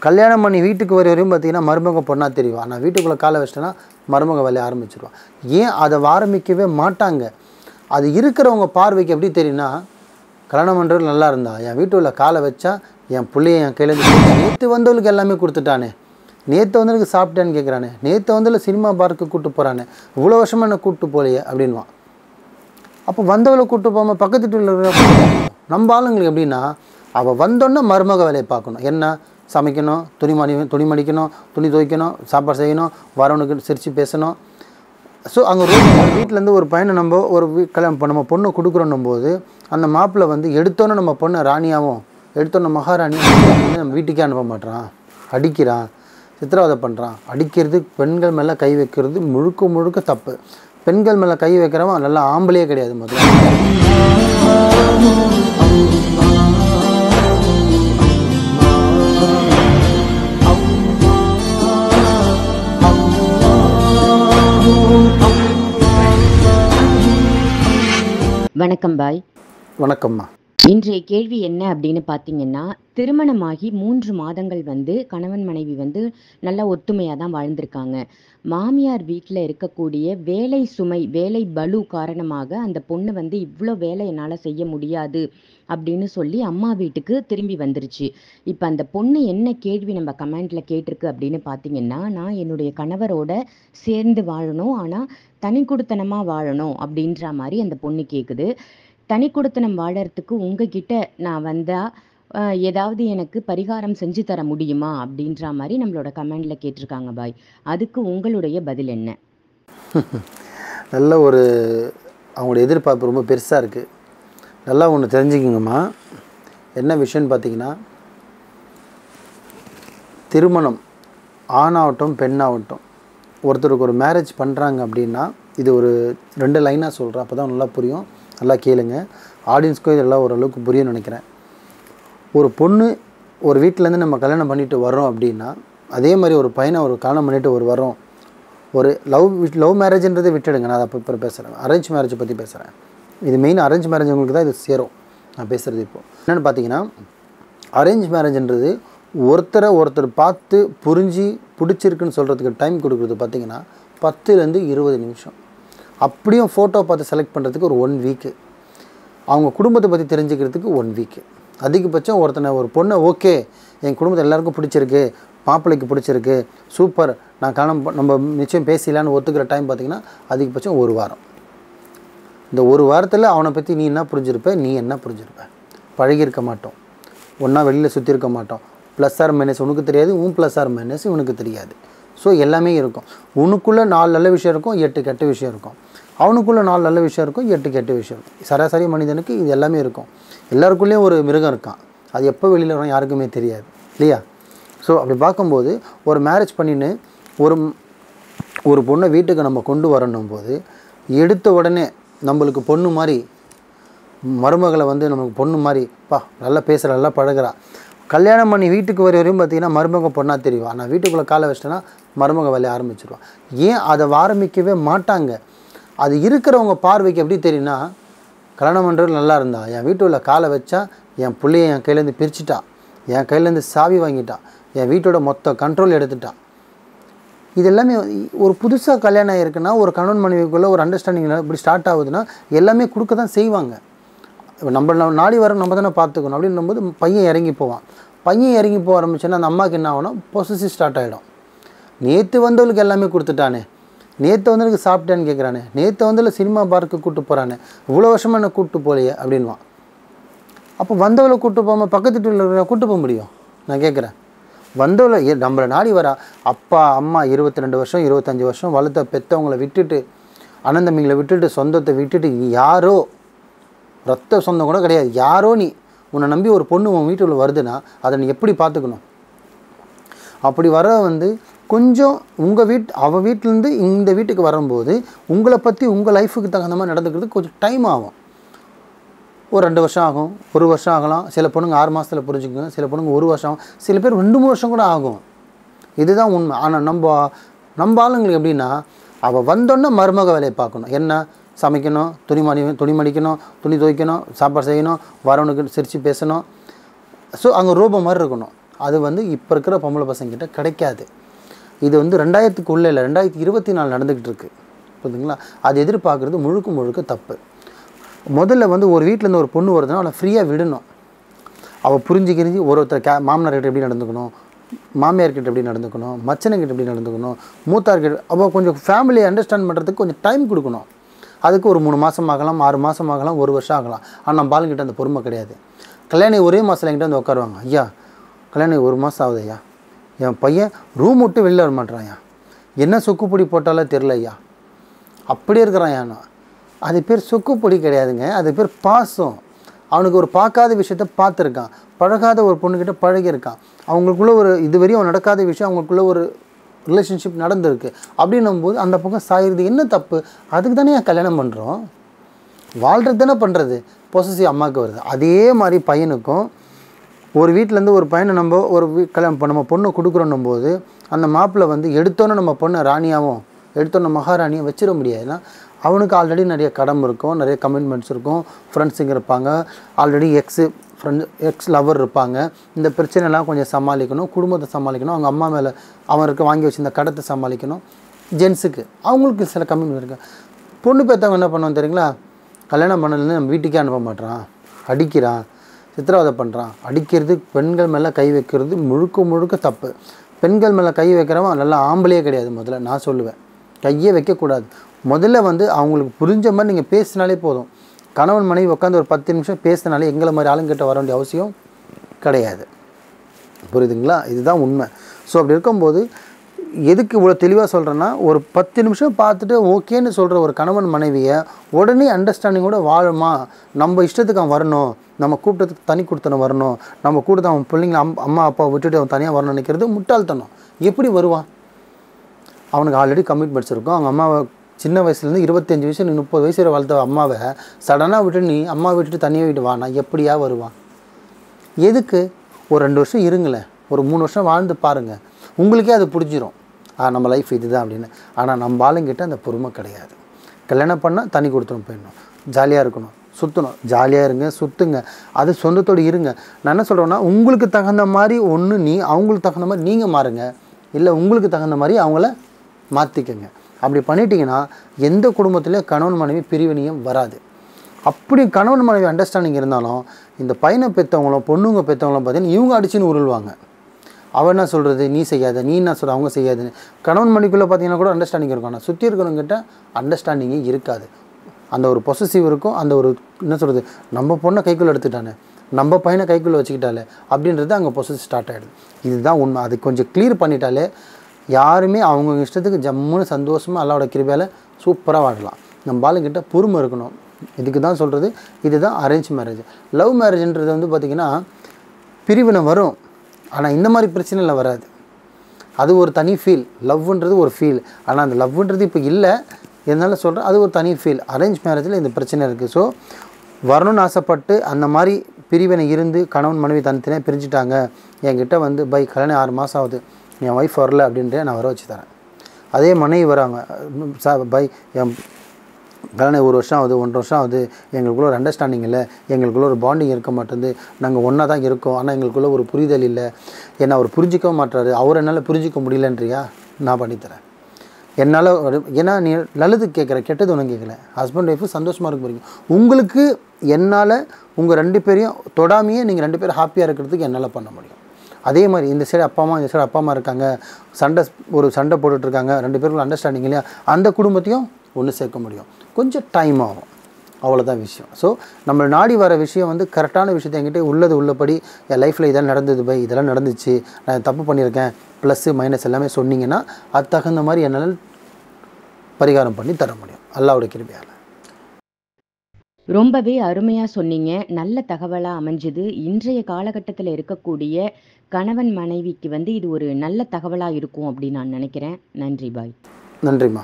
கல்யாணம் பண்ணி வீட்டுக்கு வரையும் பார்த்திங்கன்னா மருமக பொண்ணாக தெரியும். ஆனால் வீட்டுக்குள்ளே காலை வச்சிட்டேன்னா மருமக வேலையை ஆரம்பிச்சிடுவான். ஏன் அதை ஆரம்பிக்கவே மாட்டாங்க? அது இருக்கிறவங்க பார்வைக்கு எப்படி தெரியும்னா, கல்யாணம் பண்ணுறது நல்லா இருந்தா என் வீட்டுக்குள்ளே காலை வச்சா என் பிள்ளைய என் கையில் நேற்று வந்தவளுக்கு எல்லாமே கொடுத்துட்டானே, நேற்று வந்தவளுக்கு சாப்பிட்டேன்னு கேட்குறானே, நேற்று வந்தவளை சினிமா பார்க்கு கூப்பிட்டு போகிறானே, இவ்வளோ வருஷமாக என்ன கூப்பிட்டு போலையே அப்படின்வான். அப்போ வந்தவளை கூப்பிட்டு போகாமல் பக்கத்து வீட்டில் நம்ம ஆளுங்களுக்கு எப்படின்னா, அவள் வந்தோன்னே மருமக வேலையை பார்க்கணும். என்ன சமைக்கணும், துணி மடிக்கணும், துணி துவைக்கணும், சாப்பாடு செய்யணும், வரவனுக்கு சிரித்து பேசணும். ஸோ அங்கே வீட்டிலேருந்து ஒரு பையனை நம்ம ஒரு கல்யாணம் நம்ம பொண்ணை கொடுக்குறோன்னும் போது அந்த மாப்பிள்ளை வந்து எடுத்தோன்னே நம்ம பொண்ணை ராணியாகவும் எடுத்தோன்னே மகாராணியாகவும் நம்ம வீட்டுக்கே அனுப்ப மாட்டான். அடிக்கிறான், சித்திரவதை பண்ணுறான். அடிக்கிறது, பெண்கள் மேலே கை வைக்கிறது முழுக்க தப்பு. பெண்கள் மேலே கை வைக்கிறவன் நல்லா ஆம்பளையே கிடையாது. முதல்ல வணக்கம் பாய். வணக்கம்மா. இன்றைய கேள்வி என்ன அப்படின்னு பார்த்தீங்கன்னா, திருமணமாகி 3 மாதங்கள் கணவன் மனைவி நல்லா ஒத்துமையாக தான் வாழ்ந்திருக்காங்க. மாமியார் வீட்டில் இருக்கக்கூடிய வேலை சுமை, வேலை பளு காரணமாக அந்த பொண்ணு இவ்வளோ வேலை என்னால் செய்ய முடியாது அப்படின்னு சொல்லி அம்மா வீட்டுக்கு திரும்பி வந்துருச்சு. இப்போ அந்த பொண்ணு என்ன கேள்வி நம்ம கமெண்ட்டில் கேட்டிருக்கு அப்படின்னு பார்த்தீங்கன்னா, நான் என்னுடைய கணவரோட சேர்ந்து வாழணும், ஆனால் தனி குடித்தனமாக வாழணும் அப்படின்ற மாதிரி அந்த பொண்ணு கேட்குது. தனி குடித்தனம் வாழறதுக்கு உங்ககிட்ட நான் வந்தால் ஏதாவது எனக்கு பரிகாரம் செஞ்சு தர முடியுமா அப்படின்ற மாதிரி நம்மளோட கமெண்டில் கேட்டிருக்காங்க பாய். அதுக்கு உங்களுடைய பதில் என்ன? நல்ல ஒரு அவங்களோட எதிர்பார்ப்பு ரொம்ப பெருசாக இருக்குது. நல்லா ஒன்று தெரிஞ்சுக்கிங்கம்மா. என்ன விஷயம்னு பார்த்தீங்கன்னா, திருமணம் ஆணாகட்டும் பெண்ணாகட்டும் ஒருத்தருக்கு ஒரு மேரேஜ் பண்ணுறாங்க அப்படின்னா, இது ஒரு 2 லைனாக சொல்கிறேன், அப்போ தான் நல்லா புரியும். நல்லா கேளுங்க. ஆடியன்ஸ்க்கும் இதெல்லாம் ஓரளவுக்கு புரியும்னு நினைக்கிறேன். ஒரு பொண்ணு ஒரு வீட்டிலேருந்து நம்ம கல்யாணம் பண்ணிட்டு வரோம் அப்படின்னா, அதே மாதிரி ஒரு பையனை ஒரு கல்யாணம் பண்ணிட்டு வரோம். ஒரு லவ் மேரேஜ்ன்றதை விட்டுடுங்க, நான் அதை இப்போ பேசுகிறேன். அரேஞ்ச் மேரேஜை பற்றி பேசுகிறேன். இது மெயின் அரேஞ்ச் மேரேஜ் உங்களுக்கு தான் இது சேரும் நான் பேசுகிறது. இப்போது என்னென்னு பார்த்தீங்கன்னா, அரேஞ்ச் மேரேஜ்ன்றது ஒருத்தர் பார்த்து புரிஞ்சு பிடிச்சிருக்குன்னு சொல்கிறதுக்கு டைம் கொடுக்குறது பார்த்திங்கன்னா 10லேருந்து 20 நிமிஷம். அப்படியும் ஃபோட்டோ பார்த்து செலக்ட் பண்ணுறதுக்கு ஒரு 1 வீக்கு, அவங்க குடும்பத்தை பற்றி தெரிஞ்சுக்கிறதுக்கு 1 வீக்கு. அதிகபட்சம் ஒரு பொண்ணை ஓகே என் குடும்பத்தை எல்லாருக்கும் பிடிச்சிருக்கு, மாப்பிள்ளைக்கு பிடிச்சிருக்கு, சூப்பர், நான் நம்ம நிச்சயம் பேசலான்னு ஒத்துக்கிற டைம் பார்த்திங்கன்னா அதிகபட்சம் 1 வாரம். இந்த 1 வாரத்தில் அவனை பற்றி நீ என்ன புரிஞ்சிருப்ப, நீ என்ன புரிஞ்சிருப்ப. பழகியிருக்க மாட்டோம், ஒன்றா வெளியில் சுற்றிருக்க மாட்டோம். ப்ளஸ் ஆர் மைனஸ் உனக்கு தெரியாது, ப்ளஸ் ஆர் மைனஸ் இவனுக்கு தெரியாது. ஸோ எல்லாமே இருக்கும். உனக்குள்ளே 4 நல்ல விஷயம் இருக்கும், 8 கெட்ட விஷயம் இருக்கும். அவனுக்குள்ளே 4 நல்ல விஷயம் இருக்கும், 8 கெட்ட விஷயம் இருக்கும். சராசரி மனிதனுக்கு இது எல்லாமே இருக்கும். எல்லாருக்குள்ளேயும் ஒரு மிருகம் இருக்கான், அது எப்போ வெளியில் வரும் யாருக்குமே தெரியாது இல்லையா? ஸோ அப்படி பார்க்கும்போது ஒரு மேரேஜ் பண்ணின்னு ஒரு பொண்ணை வீட்டுக்கு நம்ம கொண்டு வரணும் போது எடுத்த உடனே நம்மளுக்கு பொண்ணு மாதிரி மருமகளை நமக்கு பொண்ணு மாதிரி நல்லா பேசுகிற, நல்லா பழகிறா, கல்யாணம் பண்ணி வீட்டுக்கு வரையும் பார்த்திங்கன்னா மருமக பொண்ணாக தெரியும். ஆனால் வீட்டுக்குள்ளே காலை வச்சிட்டேன்னா மருமக வேலையை ஆரம்பிச்சிடுவான். ஏன் அதை ஆரம்பிக்கவே மாட்டாங்க? அது இருக்கிறவங்க பார்வைக்கு எப்படி தெரியும்னா, கல்யாணம் பண்ணுறது நல்லா இருந்தா என் வீட்டுக்குள்ளே காலை வச்சா என் பிள்ளைய என் கையிலேருந்து பிரிச்சுட்டா, என் கையிலேருந்து சாவி வாங்கிட்டான், என் வீட்டோட மொத்த கண்ட்ரோல் எடுத்துட்டான். இது எல்லாமே ஒரு புதுசாக கல்யாணம் ஆகிருக்குன்னா ஒரு கணவன் மனைவிக்குள்ளே ஒரு அண்டர்ஸ்டாண்டிங் இப்படி ஸ்டார்ட் ஆகுதுன்னா எல்லாமே கொடுக்க தான் செய்வாங்க. நம்ம நாடி வர நம்ம தானே பார்த்துக்கணும். அப்படின்னும்போது பையன் இறங்கி போவான். பையன் இறங்கி போக ஆரம்பிச்சோன்னா அந்த அம்மாவுக்கு என்ன ஆகணும், பொசசிவ் ஸ்டார்ட் ஆகிடும். நேற்று வந்தவளுக்கு எல்லாமே கொடுத்துட்டானே, நேற்று வந்தவளுக்கு சாப்பிட்டேன்னு கேட்குறானே, நேற்று வந்தவளை சினிமா பார்க்கு கூப்பிட்டு போகிறானே, இவ்வளோ வருஷமாக என்ன கூப்பிட்டு போலையே அப்படின்வான். அப்போ வந்தவளை கூப்பிட்டு போகாமல் பக்கத்து வீட்டில் கூப்பிட்டு போக முடியும்? நான் கேட்குறேன். வந்தவளை நம்மளை நாடி வரா. அப்பா அம்மா 22 வருஷம் 25 வருஷம் வளர்த்த பெற்றவங்களை விட்டுட்டு, அனந்தமிங்களை விட்டுட்டு, சொந்தத்தை விட்டுட்டு, யாரோ ரத்த சொந்தம் கூட கிடையாது, யாரோ நீ உன்னை நம்பி ஒரு பொண்ணு உன் வீட்டுக்குள்ளே வருதுன்னா அதை நீ எப்படி பார்த்துக்கணும்? அப்படி வர கொஞ்சம் அவள் வீட்டிலேருந்து இந்த வீட்டுக்கு வரும்போது உங்களை பற்றி உங்கள் லைஃபுக்கு தகுந்த மாதிரி நடந்துக்கிறதுக்கு கொஞ்சம் டைம் ஆகும். ஒரு 2 வருஷம் ஆகும், 1 வருஷம் ஆகலாம். சில பொண்ணுங்க 6 மாதத்தில் புரிஞ்சுக்குங்க, சில பொண்ணுங்க 1 வருஷம் ஆகும், சில பேர் 2-3 வருஷம் கூட ஆகும். இதுதான் உண்மை. ஆனால் நம்ம ஆளுங்களுக்கு எப்படின்னா, அவள் வந்தோன்னே மருமக வேலையை பார்க்கணும். என்ன சமைக்கணும், துணி மடிக்கணும், துணி துவைக்கணும், சாப்பாடு செய்யணும், வரவனுக்கு சிரித்து பேசணும். ஸோ அங்கே ரூபம் மாதிரி இருக்கணும். அது வந்து இப்போ இருக்கிற பொம்பளை பசங்கிட்ட கிடைக்காது. இது வந்து 2000க்குள்ளே இல்லை, 2024 நடந்துக்கிட்டு இருக்குது. புரியுதுங்களா? அது எதிர்பார்க்குறது முழுக்க முழுக்க தப்பு. முதல்ல வந்து ஒரு வீட்டிலேருந்து ஒரு பொண்ணு வருதுன்னா அவளை ஃப்ரீயாக விடணும். அவள் புரிஞ்சுக்கிறிஞ்சு ஒருத்தர் மாமனார்கிட்ட எப்படி நடந்துக்கணும், மாமியார்கிட்ட எப்படி நடந்துக்கணும், மச்சனுக்கிட்ட எப்படி நடந்துக்கணும், மூத்தார்கிட்ட அவள் கொஞ்சம் ஃபேமிலியை அண்டர்ஸ்டாண்ட் பண்ணுறதுக்கு கொஞ்சம் டைம் கொடுக்கணும். அதுக்கு ஒரு 3 மாதம் ஆகலாம், 6 மாதம் ஆகலாம், 1 வருஷம் ஆகலாம். ஆனால் நம்ம ஆளுங்கிட்ட அந்த பொறுமை கிடையாது. கல்யாணம் ஒரே மாதத்தில் என்கிட்ட வந்து உட்காருவாங்க. ஐயா கல்யாணம் 1 மாதம் ஆகுது ஐயா, என் பையன் ரூம் விட்டு வெளில வர மாட்டேறான் ஐயா, என்ன சொக்குப்பொடி போட்டாலே தெரில ஐயா, அப்படியே இருக்கிறான் ஐயா. நான் அது பேர் சொக்குப்பொடி கிடையாதுங்க, அது பேர் பாசம். அவனுக்கு ஒரு பார்க்காத விஷயத்த பார்த்துருக்கான், பழகாத ஒரு பொண்ணுக்கிட்ட பழகியிருக்கான், அவங்களுக்குள்ள ஒரு இதுவரையும் அவன் நடக்காத விஷயம் அவங்களுக்குள்ள ஒரு ரிலேஷன்ஷிப் நடந்திருக்கு. அப்படின்னும் போது அந்த பக்கம் சாயிறது என்ன தப்பு? அதுக்கு தானே என் கல்யாணம் பண்ணுறோம், வாழ்கிறது தானே பண்ணுறது. பொசசிவ் அம்மாவுக்கு வருது. அதே மாதிரி பையனுக்கும் ஒரு வீட்டிலேருந்து ஒரு பையனை நம்ம ஒரு கல்யாணம் நம்ம பொண்ணை கொடுக்குறோன்னும் போது அந்த மாப்பிள்ளை வந்து எடுத்தோன்னே நம்ம பொண்ணை ராணியாகவும் எடுத்தோன்னே மகாராணியும் வச்சிட முடியாதுன்னா அவனுக்கு ஆல்ரெடி நிறைய கடன் இருக்கும், நிறைய கமிட்மெண்ட்ஸ் இருக்கும், ஃப்ரெண்ட்ஸுங்க இருப்பாங்க, ஆல்ரெடி எக்ஸ் லவர் இருப்பாங்க. இந்த பிரச்சனைலாம் கொஞ்சம் சமாளிக்கணும், குடும்பத்தை சமாளிக்கணும், அவங்க அம்மா மேலே அவருக்கு வாங்கி வச்சுருந்த கடத்தை சமாளிக்கணும். ஜென்ஸுக்கு அவங்களுக்கு சில கமிட்மெண்ட் இருக்குது. பொண்ணு பெற்றவங்க என்ன பண்ணுவோம் தெரியுங்களா? கல்யாணம் பண்ணலேருந்து நம்ம வீட்டுக்கே அனுப்ப மாட்டேறான், அடிக்கிறான், சித்திரவதை பண்ணுறான். அடிக்கிறது, பெண்கள் மேலே கை வைக்கிறது முழுக்க முழுக்க தப்பு. பெண்கள் மேலே கை வைக்கிறவன் நல்லா ஆம்பளையே கிடையாது. முதல்ல நான் சொல்லுவேன், கையே வைக்கக்கூடாது. முதல்ல வந்து அவங்களுக்கு புரிஞ்ச மாதிரி நீங்கள் பேசினாலே போதும். கணவன் மனைவி உட்காந்து ஒரு 10 நிமிஷம் பேசினாலே எங்களை மாதிரி ஆளுங்கிட்ட வர வேண்டிய அவசியம் கிடையாது. புரியுதுங்களா? இதுதான் உண்மை. ஸோ அப்படி இருக்கும்போது எதுக்கு இவ்வளோ தெளிவாக சொல்கிறேன்னா, ஒரு 10 நிமிஷம் பார்த்துட்டு ஓகேன்னு சொல்கிற ஒரு கணவன் மனைவியை உடனே அண்டர்ஸ்டாண்டிங்கோட வாழுமா, நம்ம இஷ்டத்துக்கு அவன் வரணும், நம்ம கூட்டத்துக்கு தனி கொடுத்தனம் வரணும், நம்ம கூட்டத்தை அவன் பிள்ளைங்களை அம்மா அப்பாவை விட்டுட்டு அவன் தனியாக வரணும்னு நினைக்கிறது முட்டாள்தனம். எப்படி வருவான்? அவனுக்கு ஆல்ரெடி கமிட்மெண்ட்ஸ் இருக்கும். அவங்க அம்மாவை சின்ன வயசுலேருந்து 25 வயசு 30 வயசு வரை வளர்த்த அம்மாவை சடனாக விட்டு நீ அம்மா விட்டுட்டு தனியாக விட்டு வானா எப்படியா வருவான்? எதுக்கு? ஒரு 2 வருஷம் இருங்களேன், ஒரு 3 வருஷம் வாழ்ந்து பாருங்கள், உங்களுக்கே அது பிடிச்சிரும். நம்ம லைஃப் இதுதான் அப்படின்னு. ஆனால் நம்ம ஆளுங்கிட்ட அந்த பொறுமை கிடையாது. கல்யாணம் பண்ணால் தனி கொடுத்துரும், போயிடணும், ஜாலியாக இருக்கணும், சுற்றணும், ஜாலியாக இருங்க, சுற்றுங்க, அது சொந்தத்தோடு இருங்க. நான் என்ன சொல்கிறேன்னா, உங்களுக்கு தகுந்த மாதிரி ஒன்று அவங்களுக்கு தகுந்த மாதிரி நீங்கள் மாறுங்க, இல்லை உங்களுக்கு தகுந்த மாதிரி அவங்கள மாற்றிக்கங்க. அப்படி பண்ணிட்டீங்கன்னா எந்த குடும்பத்துலேயும் கணவன் மனைவி பிரிவினையும் வராது. அப்படி கணவன் மனைவி அண்டர்ஸ்டாண்டிங் இருந்தாலும் இந்த பையனை பெற்றவங்களும் பொண்ணுங்க பெற்றவங்களும் பார்த்தீங்கன்னா இவங்க அடிச்சுன்னு உருள்வாங்க. அவன் என்ன சொல்கிறது, நீ செய்யாத, நீ என்ன சொல்கிற, அவங்க செய்யாதுன்னு. கணவன் மனைவிக்குள்ளே பார்த்தீங்கன்னா கூட அண்டர்ஸ்டாண்டிங் இருக்கும். ஆனால் சுற்றி இருக்கிறவங்கிட்ட அண்டர்ஸ்டாண்டிங்கே இருக்காது. அந்த ஒரு பொசசிவ் இருக்கும், அந்த ஒரு என்ன சொல்கிறது, நம்ம பொண்ணை கைக்குள்ளே எடுத்துட்டானே, நம்ம பையனை கைக்குள்ளே வச்சுக்கிட்டாலே அப்படின்றது அங்கே பொசசிவ் ஸ்டார்ட் ஆகிடுது. இதுதான் உண்மை. அது கொஞ்சம் கிளியர் பண்ணிட்டாலே யாருமே அவங்க இஷ்டத்துக்கு ஜம்முன்னு சந்தோஷமாக அல்லாவோட கிருபையால் சூப்பராக வாழலாம். நம்ம ஆளுங்கிட்ட பொறுமை இருக்கணும். இதுக்கு தான் சொல்கிறது, இதுதான் அரேஞ்ச் மேரேஜ். லவ் மேரேஜ்ன்றது வந்து பார்த்திங்கன்னா பிரிவினை வரும், ஆனால் இந்த மாதிரி பிரச்சனையில் வராது. அது ஒரு தனி ஃபீல். லவ்ன்றது ஒரு ஃபீல், ஆனால் அந்த லவ்ன்றது இப்போ இல்லை, என்னால் சொல்கிறேன், அது ஒரு தனி ஃபீல். அரேஞ்ச் மேரேஜில் இந்த பிரச்சனை இருக்குது. ஸோ வரணும்னு ஆசைப்பட்டு அந்த மாதிரி பிரிவினை இருந்து கணவன் மனைவி தனித்தனியாக பிரிஞ்சுட்டாங்க, என்கிட்ட வந்து கல்யாணம் 6 மாதம் ஆகுது, என் ஒய்ஃப் வரல அப்படின்ட்டு நான் வர வச்சு தரேன். அதே மனைவி வராங்க, என் கல்யாணம் 1 வருஷம் ஆகுது, 1.5 வருஷம் ஆகுது, எங்களுக்குள்ள ஒரு அண்டர்ஸ்டாண்டிங் இல்லை, எங்களுக்குள்ள ஒரு பாண்டிங் இருக்க மாட்டேங்குது, நாங்கள் ஒன்றா தான் இருக்கோம், ஆனால் எங்களுக்குள்ள ஒரு புரிதல் இல்லை, என்னை அவர் புரிஞ்சிக்க மாட்டாரு, அவர் என்னால் புரிஞ்சிக்க முடியலன்றியா, நான் பண்ணித்தரேன். என்னால், ஏன்னா நீ நல்லது கேட்குற, கெட்டது ஒன்றும் கேட்கல, ஹஸ்பண்ட் ஒய்ஃபு சந்தோஷமாக இருக்க போகிறீங்க. உங்களுக்கு என்னால் உங்கள் 2 பேரையும் தொடாமையே நீங்கள் 2 பேரும் ஹாப்பியாக இருக்கிறதுக்கு என்னால் பண்ண முடியும். அதே மாதிரி இந்த சைடு அப்பா அம்மா, இந்த சைடு அப்பா அம்மா இருக்காங்க, சண்டை போட்டுட்ருக்காங்க, 2 பேருக்குள்ள அண்டர்ஸ்டாண்டிங் இல்லையா, அந்த குடும்பத்தையும் ஒன்று சேர்க்க முடியும். கொஞ்சம் டைம் ஆகும், அவ்வளோதான் விஷயம். ஸோ நம்ம நாடி வர விஷயம் வந்து கரெக்டான விஷயத்தை என்கிட்ட உள்ளது உள்ளபடி, என் லைஃப்பில் இதெல்லாம் நடந்தது இதெல்லாம் நடந்துச்சு, நான் தப்பு பண்ணியிருக்கேன், ப்ளஸ்ஸு மைனஸ் எல்லாமே சொன்னீங்கன்னா அது தகுந்த மாதிரி என்னால் பரிகாரம் பண்ணி தர முடியும், அல்லாஹ்வுடைய கிருபையால். ரொம்பவே அருமையா சொன்னீங்க. நல்ல தகவலா அமைஞ்சது. இன்றைய காலகட்டத்தில் இருக்கக்கூடிய கணவன் மனைவிக்கு வந்து இது ஒரு நல்ல தகவலா இருக்கும் அப்படின்னு நான் நினைக்கிறேன். நன்றி பாய். நன்றிம்மா.